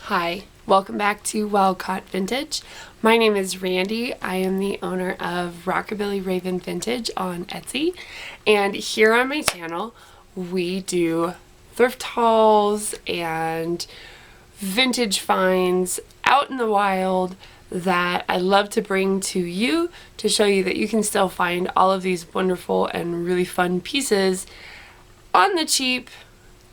Hi, welcome back to Well Caught Vintage. My name is Randy. I am the owner of Rockabilly Raven Vintage on Etsy, and here on my channel we do thrift hauls and vintage finds out in the wild that I love to bring to you to show you that you can still find all of these wonderful and really fun pieces on the cheap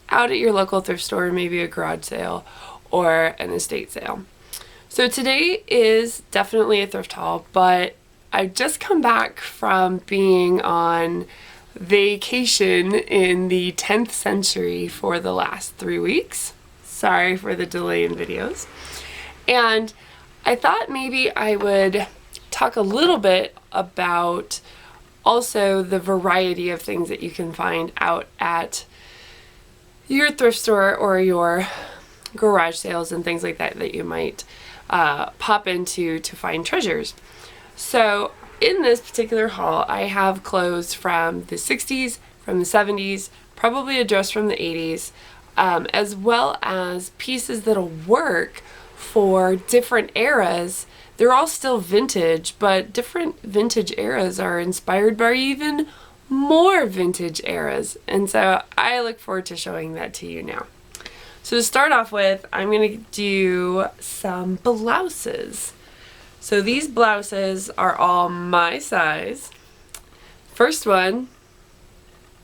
out at your local thrift store, maybe a garage sale or an estate sale. So today is definitely a thrift haul, but I've just come back from being on vacation in the 10th century for the last 3 weeks. Sorry for the delay in videos. And I thought maybe I would talk a little bit about also the variety of things that you can find out at your thrift store or your garage sales and things like that that you might pop into to find treasures. So in this particular haul, I have clothes from the 60s, from the 70s, probably a dress from the 80s, as well as pieces that'll work for different eras. They're all still vintage, but different vintage eras are inspired by even more vintage eras. And so I look forward to showing that to you now. So to start off with, I'm going to do some blouses. So these blouses are all my size. First one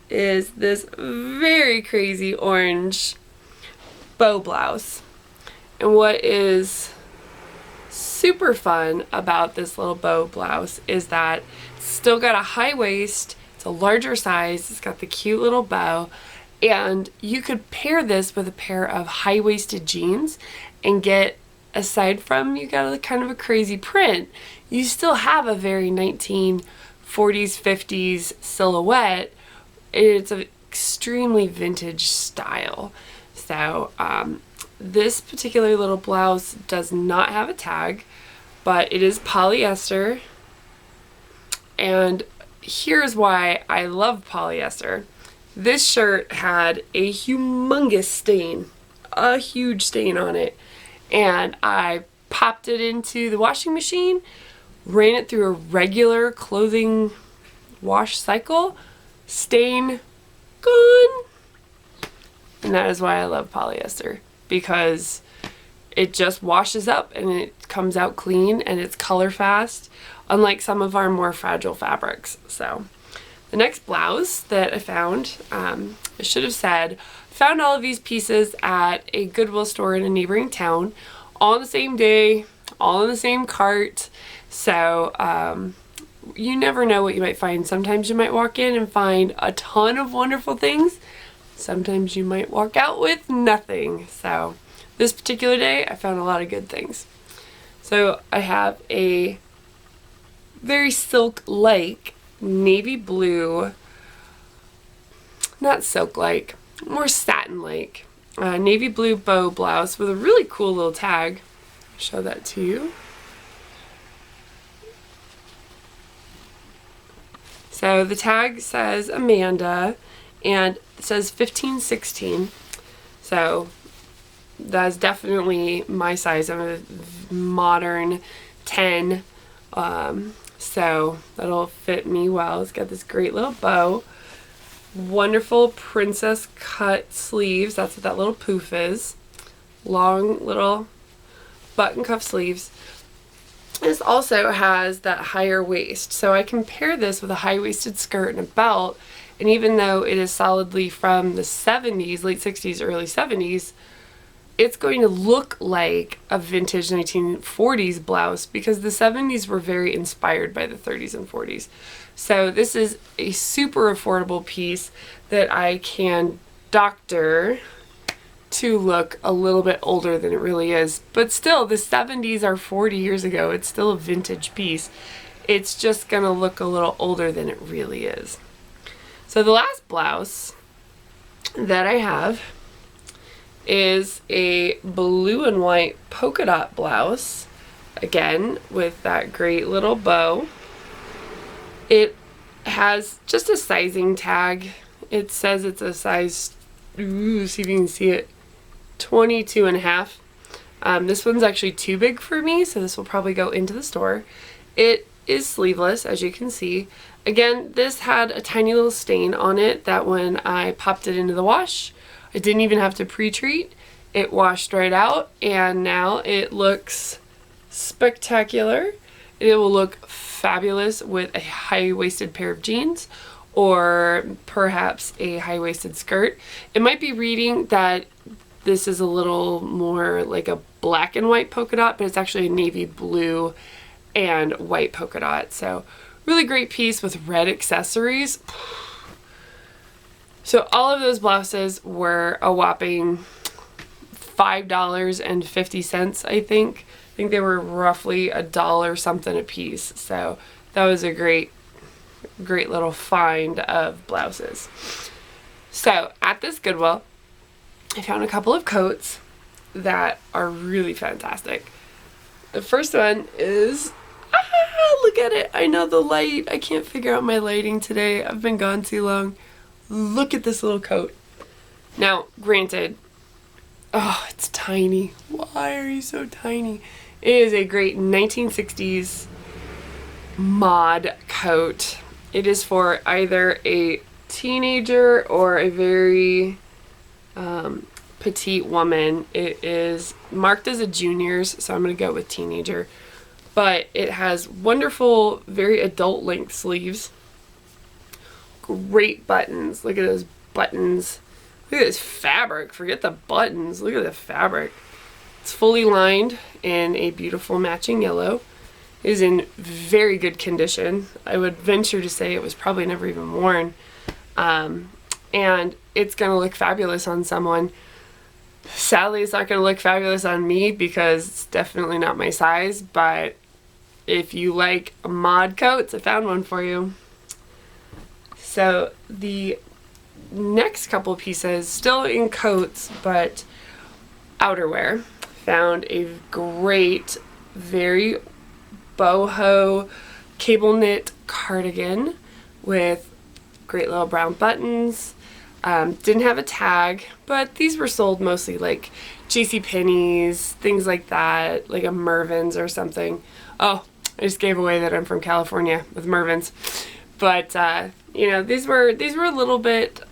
is this very crazy orange bow blouse. And what is super fun about this little bow blouse is that it's still got a high waist, it's a larger size, it's got the cute little bow, and you could pair this with a pair of high-waisted jeans and get, aside from you got a kind of a crazy print, you still have a very 1940s, 50s silhouette. It's an extremely vintage style. So this particular little blouse does not have a tag, but it is polyester, and here's why I love polyester. This shirt had a humongous stain, a huge stain on it, and I popped it into the washing machine, ran it through a regular clothing wash cycle, stain gone. And that is why I love polyester, because it just washes up and it comes out clean and it's color fast, unlike some of our more fragile fabrics. So the next blouse that I found, I should have said, found all of these pieces at a Goodwill store in a neighboring town, all on the same day, all in the same cart. So you never know what you might find. Sometimes you might walk in and find a ton of wonderful things. Sometimes you might walk out with nothing. So this particular day, I found a lot of good things. So I have a very silk-like navy blue, not silk-like, more satin-like, navy blue bow blouse with a really cool little tag. I'll show that to you. So the tag says Amanda, and it says 1516. So that's definitely my size. I'm a modern 10. So that'll fit me well. It's got this great little bow. Wonderful princess cut sleeves. That's what that little poof is. Long little button cuff sleeves. This also has that higher waist. So I can pair this with a high-waisted skirt and a belt. And even though it is solidly from the 70s, late 60s, early 70s, it's going to look like a vintage 1940s blouse because the 70s were very inspired by the 30s and 40s. So this is a super affordable piece that I can doctor to look a little bit older than it really is. But still, the 70s are 40 years ago. It's still a vintage piece. It's just going to look a little older than it really is. So the last blouse that I have is a blue and white polka dot blouse, again with that great little bow. It has just a sizing tag. It says it's a size, see if you can see it, 22 and a half. This one's actually too big for me, so this will probably go into the store. It is sleeveless, as you can see. Again, this had a tiny little stain on it that when I popped it into the wash, I didn't even have to pre-treat. It washed right out, and now it looks spectacular. It will look fabulous with a high-waisted pair of jeans or perhaps a high-waisted skirt. It might be reading that this is a little more like a black and white polka dot, but it's actually a navy blue and white polka dot. So really great piece with red accessories. So all of those blouses were a whopping $5.50, I think. I think they were roughly $1 something a piece. So that was a great little find of blouses. So at this Goodwill, I found a couple of coats that are really fantastic. The first one is, look at it. I know the light. I can't figure out my lighting today. I've been gone too long. Look at this little coat. Now, granted, oh, it's tiny. Why are you so tiny? It is a great 1960s mod coat. It is for either a teenager or a very petite woman. It is marked as a junior's, so I'm going to go with teenager. But it has wonderful, very adult length sleeves. Great buttons. Look at those buttons. Look at this fabric. Forget the buttons. Look at the fabric. It's fully lined in a beautiful matching yellow. It is in very good condition. I would venture to say it was probably never even worn. And it's going to look fabulous on someone. Sadly, it's not going to look fabulous on me because it's definitely not my size, but if you like mod coats, I found one for you. So the next couple pieces, still in coats, but outerwear. Found a great, very boho cable knit cardigan with great little brown buttons. Didn't have a tag, but these were sold mostly like JCPenney's, things like that, like a Mervyn's or something. Oh, I just gave away that I'm from California with Mervyn's. But you know, these were a little bit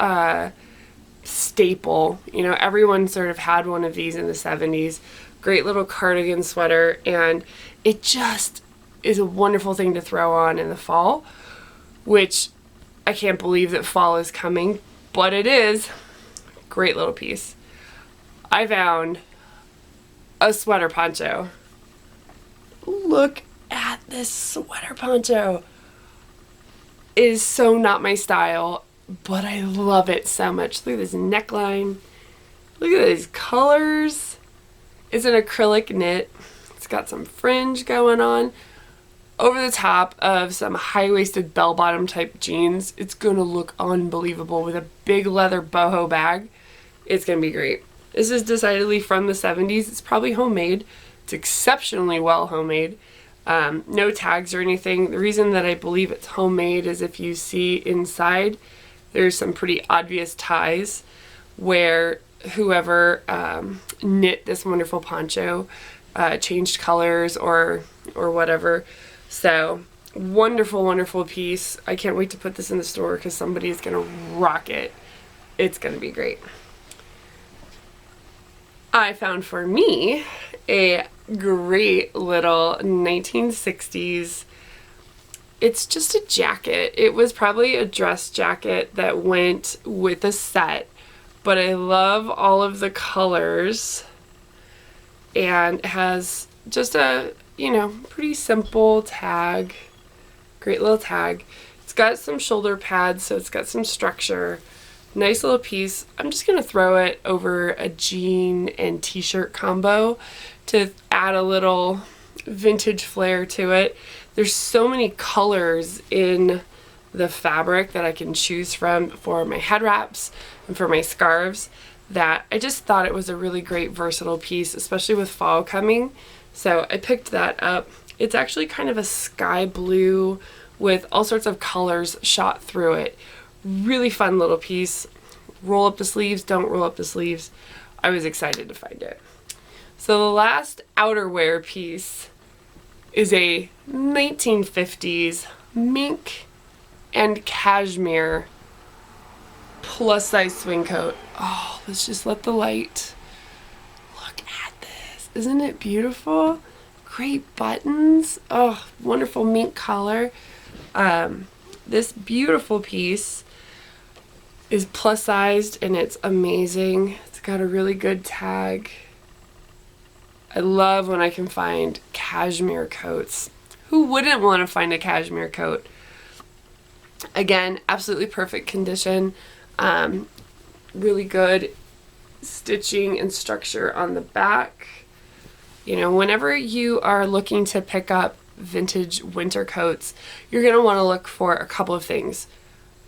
staple. You know, everyone sort of had one of these in the 70s. Great little cardigan sweater, and it just is a wonderful thing to throw on in the fall, which I can't believe that fall is coming, but it is. Great little piece. I found a sweater poncho. Look at this sweater poncho. It is so not my style, but I love it so much. Look at this neckline. Look at these colors. It's an acrylic knit. It's got some fringe going on over the top of some high-waisted bell-bottom type jeans. It's gonna look unbelievable with a big leather boho bag. It's gonna be great. This is decidedly from the 70s. It's probably homemade. It's exceptionally well homemade. No tags or anything. The reason that I believe it's homemade is if you see inside, there's some pretty obvious ties where whoever knit this wonderful poncho changed colors or whatever. So wonderful, wonderful piece. I can't wait to put this in the store because somebody is going to rock it. It's going to be great. I found for me a great little 1960s, it's just a jacket. It was probably a dress jacket that went with a set, but I love all of the colors, and it has just a, you know, pretty simple tag. Great little tag. It's got some shoulder pads, so it's got some structure. Nice little piece. I'm just going to throw it over a jean and t-shirt combo to add a little vintage flair to it. There's so many colors in the fabric that I can choose from for my head wraps and for my scarves that I just thought it was a really great versatile piece, especially with fall coming. So I picked that up. It's actually kind of a sky blue with all sorts of colors shot through it. Really fun little piece. Roll up the sleeves, don't roll up the sleeves. I was excited to find it. So the last outerwear piece is a 1950s mink and cashmere plus size swing coat. Oh, let's just let the light. Look at this. Isn't it beautiful? Great buttons. Oh, wonderful mink color. This beautiful piece is plus sized and it's amazing. It's got a really good tag. I love when I can find cashmere coats. Who wouldn't want to find a cashmere coat? Again, absolutely perfect condition. Really good stitching and structure on the back. You know, whenever you are looking to pick up vintage winter coats, you're going to want to look for a couple of things.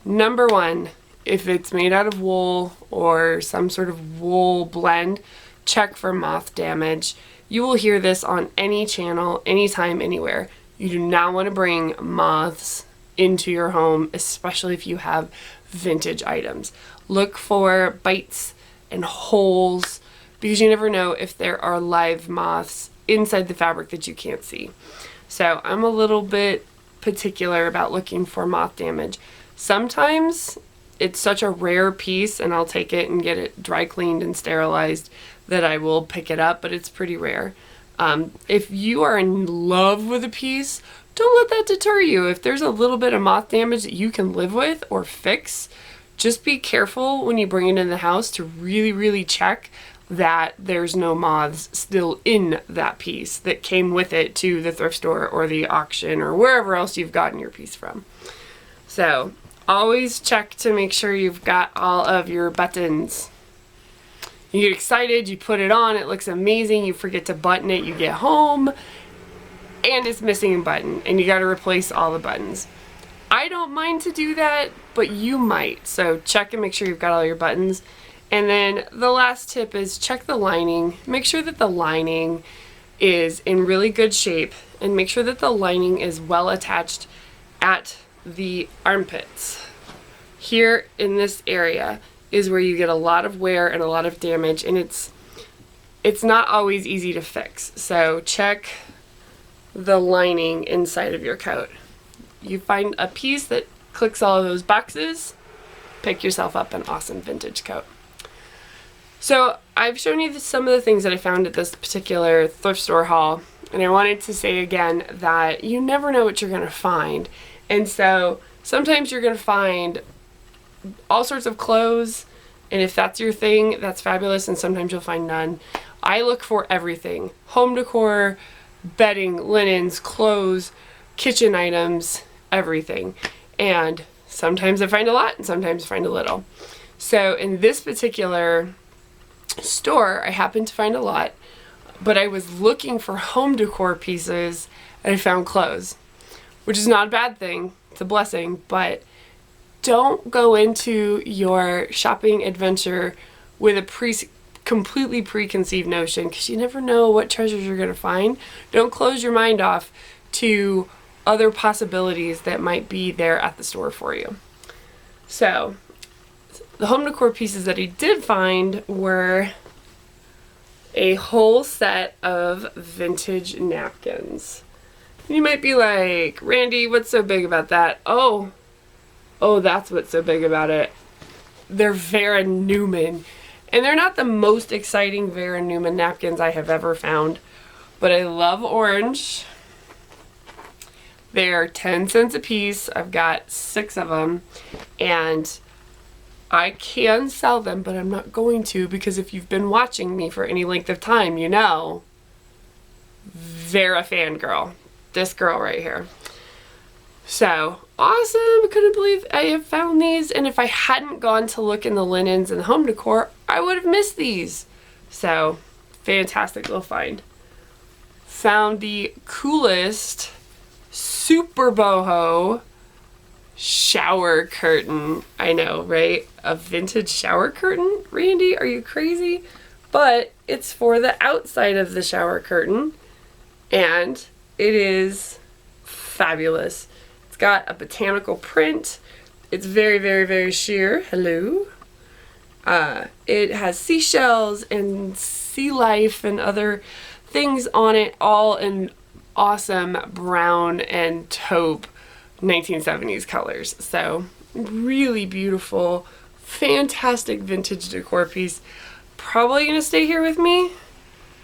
Number one, if it's made out of wool or some sort of wool blend, check for moth damage. You will hear this on any channel, anytime, anywhere. You do not want to bring moths into your home, especially if you have vintage items. Look for bites and holes because you never know if there are live moths inside the fabric that you can't see. So I'm a little bit particular about looking for moth damage. Sometimes it's such a rare piece and I'll take it and get it dry cleaned and sterilized that I will pick it up, but it's pretty rare. If you are in love with a piece, don't let that deter you. If there's a little bit of moth damage that you can live with or fix, just be careful when you bring it in the house to really, really check that there's no moths still in that piece that came with it to the thrift store or the auction or wherever else you've gotten your piece from. So always check to make sure you've got all of your buttons. You get excited, you put it on, it looks amazing, you forget to button it, you get home, and it's missing a button, and you gotta replace all the buttons. I don't mind to do that, but you might, so check and make sure you've got all your buttons. And then the last tip is check the lining. Make sure that the lining is in really good shape, and make sure that the lining is well attached at the armpits. Here in this area is where you get a lot of wear and a lot of damage, and it's not always easy to fix. So check the lining inside of your coat. You find a piece that clicks all of those boxes, pick yourself up an awesome vintage coat. So I've shown you some of the things that I found at this particular thrift store haul, and I wanted to say again that you never know what you're going to find. And so sometimes you're going to find all sorts of clothes, and if that's your thing, that's fabulous, and sometimes you'll find none. I look for everything. Home decor, bedding, linens, clothes, kitchen items, everything. And sometimes I find a lot and sometimes I find a little. So in this particular store, I happened to find a lot, but I was looking for home decor pieces and I found clothes, which is not a bad thing. It's a blessing, but don't go into your shopping adventure with a completely preconceived notion, because you never know what treasures you're going to find. Don't close your mind off to other possibilities that might be there at the store for you. So the home decor pieces that I did find were a whole set of vintage napkins. You might be like, Randy, what's so big about that? Oh, that's what's so big about it. They're Vera Newman. And they're not the most exciting Vera Newman napkins I have ever found, but I love orange. They're 10 cents a piece. I've got 6 of them, and I can sell them, but I'm not going to, because if you've been watching me for any length of time, you know, Vera fangirl. This girl right here. So awesome. I couldn't believe I have found these, and if I hadn't gone to look in the linens and the home decor, I would have missed these. So fantastic little find. Found the coolest super boho shower curtain. I know, right? A vintage shower curtain? Randy, are you crazy? But it's for the outside of the shower curtain, and it is fabulous. Got a botanical print. It's very, very, very sheer. Hello. It has seashells and sea life and other things on it, all in awesome brown and taupe 1970s colors. So really beautiful, fantastic vintage decor piece. Probably gonna stay here with me.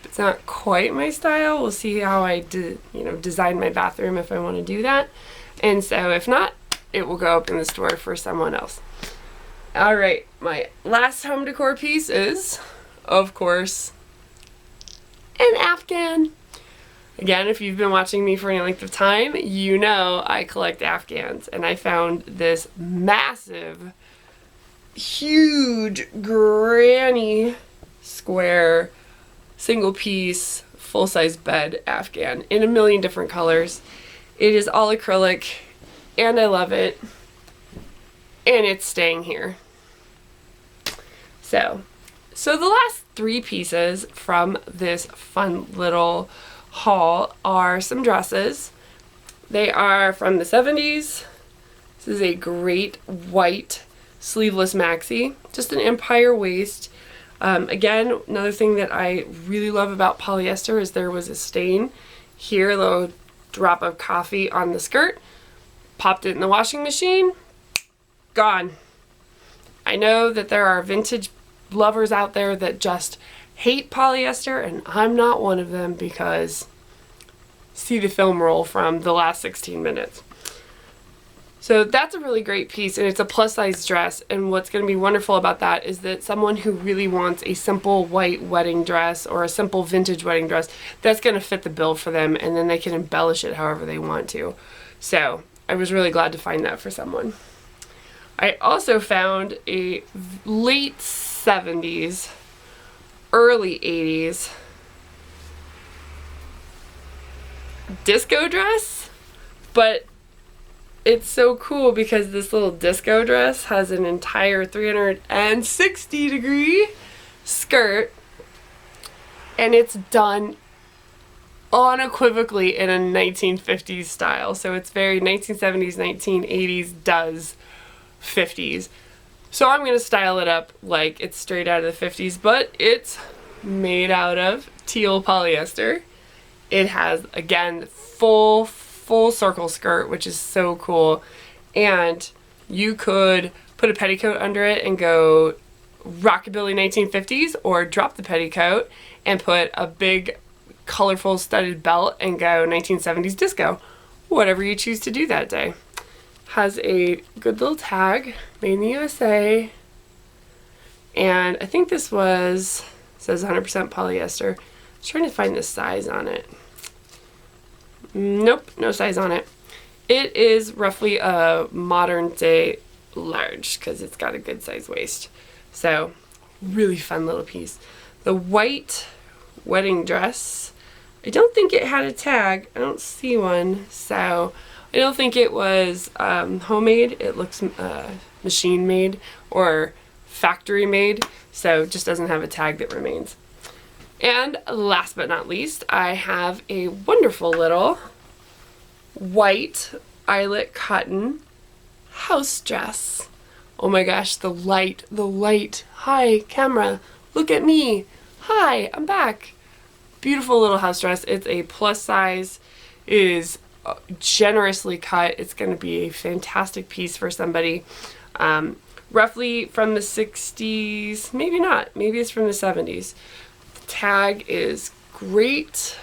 It's not quite my style. We'll see how I design my bathroom if I want to do that. And so if not, it will go up in the store for someone else. All right, my last home decor piece is, of course, an Afghan. Again, if you've been watching me for any length of time, you know I collect Afghans. And I found this massive, huge, granny square, single piece, full-size bed Afghan in a million different colors. It is all acrylic, and I love it. And it's staying here. So the last three pieces from this fun little haul are some dresses. They are from the 70s. This is a great white sleeveless maxi, just an empire waist. Again, another thing that I really love about polyester is there was a stain here, a little drop of coffee on the skirt. Popped it in the washing machine, gone. I know that there are vintage lovers out there that just hate polyester, and I'm not one of them because see the film roll from the last 16 minutes. So that's a really great piece, and it's a plus size dress, and what's going to be wonderful about that is that someone who really wants a simple white wedding dress or a simple vintage wedding dress, that's going to fit the bill for them, and then they can embellish it however they want to. So I was really glad to find that for someone. I also found a late 70s, early 80s disco dress, but it's so cool because this little disco dress has an entire 360-degree skirt, and it's done unequivocally in a 1950s style. So it's very 1970s, 1980s does 50s. So I'm going to style it up like it's straight out of the 50s, but it's made out of teal polyester. It has, again, full circle skirt, which is so cool. And you could put a petticoat under it and go rockabilly 1950s, or drop the petticoat and put a big colorful studded belt and go 1970s disco. Whatever you choose to do that day. Has a good little tag, made in the USA, and I think this says 100% polyester. I was trying to find the size on it. Nope, no size on it. It is roughly a modern day large because it's got a good size waist. So really fun little piece. The white wedding dress, I don't think it had a tag. I don't see one, so I don't think it was homemade. It looks machine made or factory made, so it just doesn't have a tag that remains. And last but not least, I have a wonderful little white eyelet cotton house dress. Oh my gosh, the light. Hi, camera, look at me. Hi, I'm back. Beautiful little house dress. It's a plus size. It is generously cut. It's going to be a fantastic piece for somebody. Roughly from the 60s, maybe not, maybe it's from the 70s. The tag is great.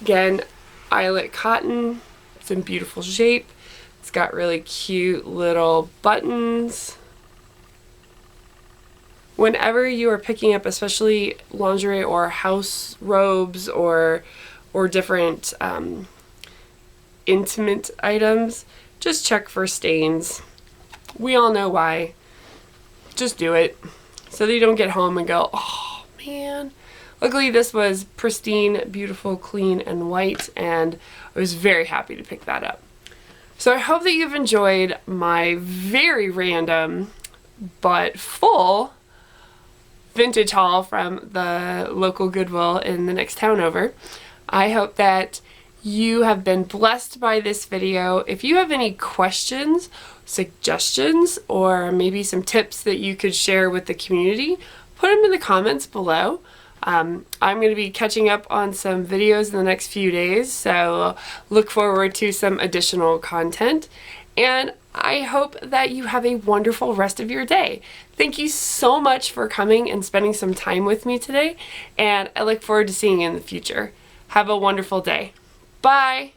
Again, eyelet cotton. It's in beautiful shape. It's got really cute little buttons. Whenever you are picking up, especially lingerie or house robes or different intimate items, just check for stains. We all know why. Just do it so that you don't get home and go, oh man. Luckily this was pristine, beautiful, clean, and white, and I was very happy to pick that up. So I hope that you've enjoyed my very random but full vintage haul from the local Goodwill in the next town over. I hope that you have been blessed by this video. If you have any questions, suggestions, or maybe some tips that you could share with the community, put them in the comments below. I'm going to be catching up on some videos in the next few days, so look forward to some additional content. And I hope that you have a wonderful rest of your day. Thank you so much for coming and spending some time with me today, and I look forward to seeing you in the future. Have a wonderful day. Bye!